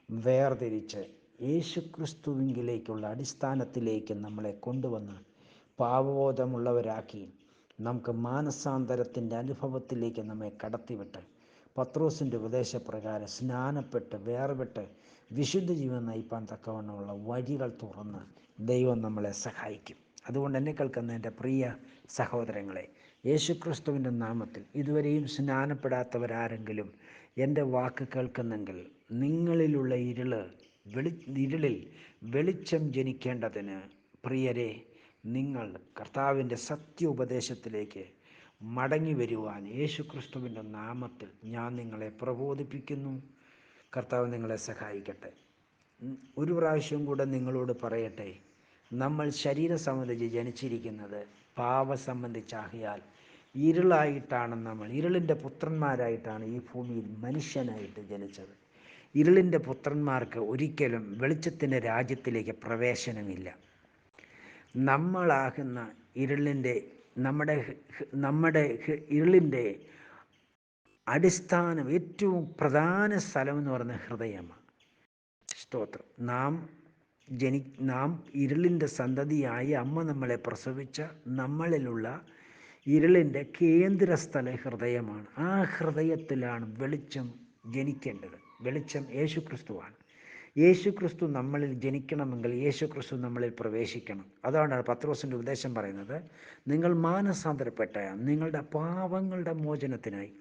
വേർതിരിച്ച് യേശുക്രിസ്തുവിങ്കിലേക്കുള്ള അടിസ്ഥാനത്തിലേക്ക് നമ്മളെ കൊണ്ടുവന്ന് പാപബോധമുള്ളവരാക്കി നമുക്ക് മാനസാന്തരത്തിൻ്റെ അനുഭവത്തിലേക്ക് നമ്മെ കടത്തിവിട്ട് പത്രോസിൻ്റെ ഉപദേശപ്രകാരം സ്നാനപ്പെട്ട് വേർപെട്ട് വിശുദ്ധ ജീവൻ നയിപ്പാൻ തക്കവണ്ണമുള്ള വഴികൾ തുറന്ന് ദൈവം നമ്മളെ സഹായിക്കും. അതുകൊണ്ട് എന്നെ കേൾക്കുന്ന എൻ്റെ പ്രിയ സഹോദരങ്ങളെ, യേശുക്രിസ്തുവിൻ്റെ നാമത്തിൽ ഇതുവരെയും സ്നാനപ്പെടാത്തവരാരെങ്കിലും എൻ്റെ വാക്ക് കേൾക്കുന്നെങ്കിൽ, നിങ്ങളിലുള്ള ഇരുളിൽ വെളിച്ചം ജനിക്കേണ്ടതിന് പ്രിയരെ, നിങ്ങൾ കർത്താവിൻ്റെ സത്യോപദേശത്തിലേക്ക് മടങ്ങി വരുവാൻ യേശുക്രിസ്തുവിൻ്റെ നാമത്തിൽ ഞാൻ നിങ്ങളെ പ്രബോധിപ്പിക്കുന്നു. കർത്താവ് നിങ്ങളെ സഹായിക്കട്ടെ. ഒരു പ്രാവശ്യം കൂടെ നിങ്ങളോട് പറയട്ടെ, നമ്മൾ ശരീര സംബന്ധിച്ച് ജനിച്ചിരിക്കുന്നത് പാപം സംബന്ധിച്ചാകിയാൽ ഇരുളായിട്ടാണ്. നമ്മൾ ഇരുളിൻ്റെ പുത്രന്മാരായിട്ടാണ് ഈ ഭൂമിയിൽ മനുഷ്യനായിട്ട് ജനിച്ചത്. ഇരുളിൻ്റെ പുത്രന്മാർക്ക് ഒരിക്കലും വെളിച്ചത്തിൻ്റെ രാജ്യത്തിലേക്ക് പ്രവേശനമില്ല. നമ്മളാകുന്ന നമ്മുടെ ഇരുളിൻ്റെ അടിസ്ഥാനം, ഏറ്റവും പ്രധാന സ്ഥലമെന്ന് പറയുന്നത് ഹൃദയമാണ്. സ്തോത്രം. നാം ഇരുളിൻ്റെ സന്തതിയായി അമ്മ നമ്മളെ പ്രസവിച്ച നമ്മളിലുള്ള ഇരുളിൻ്റെ കേന്ദ്രസ്ഥലം ഹൃദയമാണ്. ആ ഹൃദയത്തിലാണ് വെളിച്ചം ജനിക്കേണ്ടത്. വെളിച്ചം യേശുക്രിസ്തുവാണ്. യേശുക്രിസ്തു നമ്മളിൽ ജനിക്കണമെങ്കിൽ യേശുക്രിസ്തു നമ്മളിൽ പ്രവേശിക്കണം. അതാണ് പത്രോസിൻ്റെ ഉപദേശം പറയുന്നത്, നിങ്ങൾ മാനസാന്തരപ്പെട്ട നിങ്ങളുടെ പാപങ്ങളുടെ മോചനത്തിനായി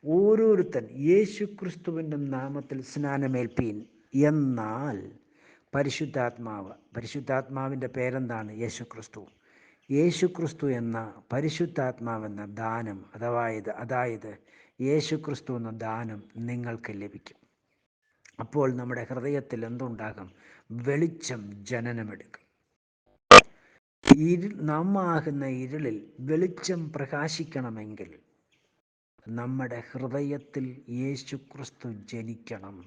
ഓരോരുത്തൻ യേശുക്രിസ്തുവിൻ്റെ നാമത്തിൽ സ്നാനമേൽപ്പീൻ. എന്നാൽ പരിശുദ്ധാത്മാവിൻ്റെ പേരെന്താണ്? യേശുക്രിസ്തു. യേശുക്രിസ്തു എന്ന പരിശുദ്ധാത്മാവെന്ന ദാനം, അതായത് യേശുക്രിസ്തു എന്ന ദാനം നിങ്ങൾക്ക് ലഭിക്കും. അപ്പോൾ നമ്മുടെ ഹൃദയത്തിൽ എന്തുണ്ടാകും? വെളിച്ചം ജനനമെടുക്കും. നാമാകുന്ന ഇരുളിൽ വെളിച്ചം പ്രകാശിക്കണമെങ്കിൽ നമ്മുടെ ഹൃദയത്തിൽ യേശുക്രിസ്തു ജനിക്കണം.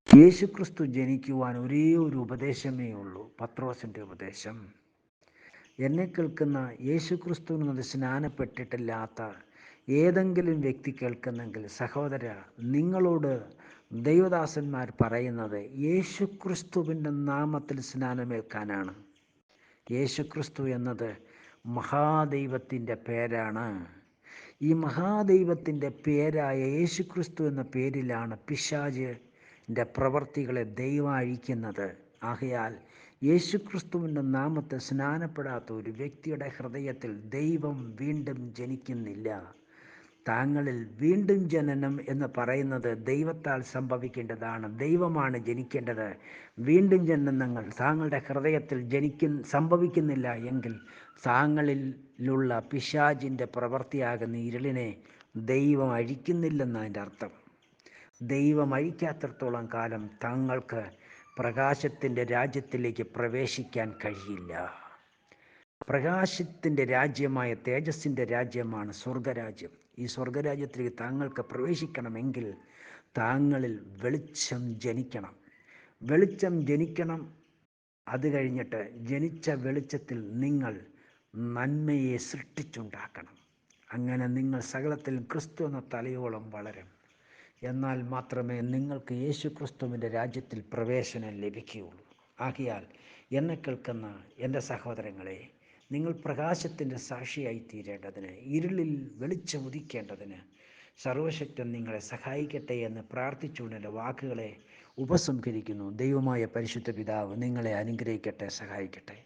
യേശുക്രിസ്തു ജനിക്കുവാൻ ഒരേ ഒരു ഉപദേശമേ ഉള്ളൂ, പത്രോസിൻ്റെ ഉപദേശം. എന്നെ കേൾക്കുന്ന യേശുക്രിസ്തുവിനത് സ്നാനപ്പെട്ടിട്ടില്ലാത്ത ഏതെങ്കിലും വ്യക്തി കേൾക്കുന്നെങ്കിൽ, സഹോദര, നിങ്ങളോട് ദൈവദാസന്മാർ പറയുന്നത് യേശുക്രിസ്തുവിൻ്റെ നാമത്തിൽ സ്നാനമേൽക്കാനാണ്. യേശുക്രിസ്തു എന്നത് മഹാദൈവത്തിൻ്റെ പേരാണ്. ഈ മഹാദൈവത്തിൻ്റെ പേരായ യേശുക്രിസ്തു എന്ന പേരിലാണ് പിശാചിൻ്റെ പ്രവൃത്തികളെ ദൈവം അഴിക്കുന്നത്. ആകയാൽ യേശുക്രിസ്തുവിൻ്റെ നാമത്തിൽ സ്നാനപ്പെടാത്ത ഒരു വ്യക്തിയുടെ ഹൃദയത്തിൽ ദൈവം വീണ്ടും ജനിക്കുന്നില്ല. താങ്കളിൽ വീണ്ടും ജനനം എന്ന് പറയുന്നത് ദൈവത്താൽ സംഭവിക്കേണ്ടതാണ്. ദൈവമാണ് ജനിക്കേണ്ടത്. വീണ്ടും ജനനങ്ങൾ താങ്കളുടെ ഹൃദയത്തിൽ സംഭവിക്കുന്നില്ല എങ്കിൽ താങ്കളിലുള്ള പിശാചിൻ്റെ പ്രവൃത്തിയാകുന്ന ഇരുളിനെ ദൈവം അഴിക്കുന്നില്ലെന്നതിൻ്റെ അർത്ഥം. ദൈവം അഴിക്കാത്തിടത്തോളം കാലം താങ്കൾക്ക് പ്രകാശത്തിൻ്റെ രാജ്യത്തിലേക്ക് പ്രവേശിക്കാൻ കഴിയില്ല. പ്രകാശത്തിൻ്റെ രാജ്യമായ തേജസ്സിൻ്റെ രാജ്യമാണ് സ്വർഗരാജ്യം. ഈ സ്വർഗരാജ്യത്തിലേക്ക് താങ്കൾക്ക് പ്രവേശിക്കണമെങ്കിൽ താങ്കളിൽ വെളിച്ചം ജനിക്കണം. അത് കഴിഞ്ഞിട്ട് ജനിച്ച വെളിച്ചത്തിൽ നിങ്ങൾ നന്മയെ സൃഷ്ടിച്ചുണ്ടാക്കണം. അങ്ങനെ നിങ്ങൾ സകലത്തിൽ ക്രിസ്തു എന്ന തലയോളം വളരും. എന്നാൽ മാത്രമേ നിങ്ങൾക്ക് യേശുക്രിസ്തുവിൻ്റെ രാജ്യത്തിൽ പ്രവേശനം ലഭിക്കുകയുള്ളൂ. ആകയാൽ എന്നെ കേൾക്കുന്ന എൻ്റെ സഹോദരങ്ങളെ, നിങ്ങൾ പ്രകാശത്തിൻ്റെ സാക്ഷിയായി തീരേണ്ടതിന്, ഇരുളിൽ വെളിച്ചം ഉദിക്കേണ്ടതിന് സർവശക്തൻ നിങ്ങളെ സഹായിക്കട്ടെ എന്ന് പ്രാർത്ഥിച്ചുകൊണ്ട് എൻ്റെ വാക്കുകളെ ഉപസംഹരിക്കുന്നു. ദൈവമായ പരിശുദ്ധ പിതാവ് നിങ്ങളെ അനുഗ്രഹിക്കട്ടെ, സഹായിക്കട്ടെ.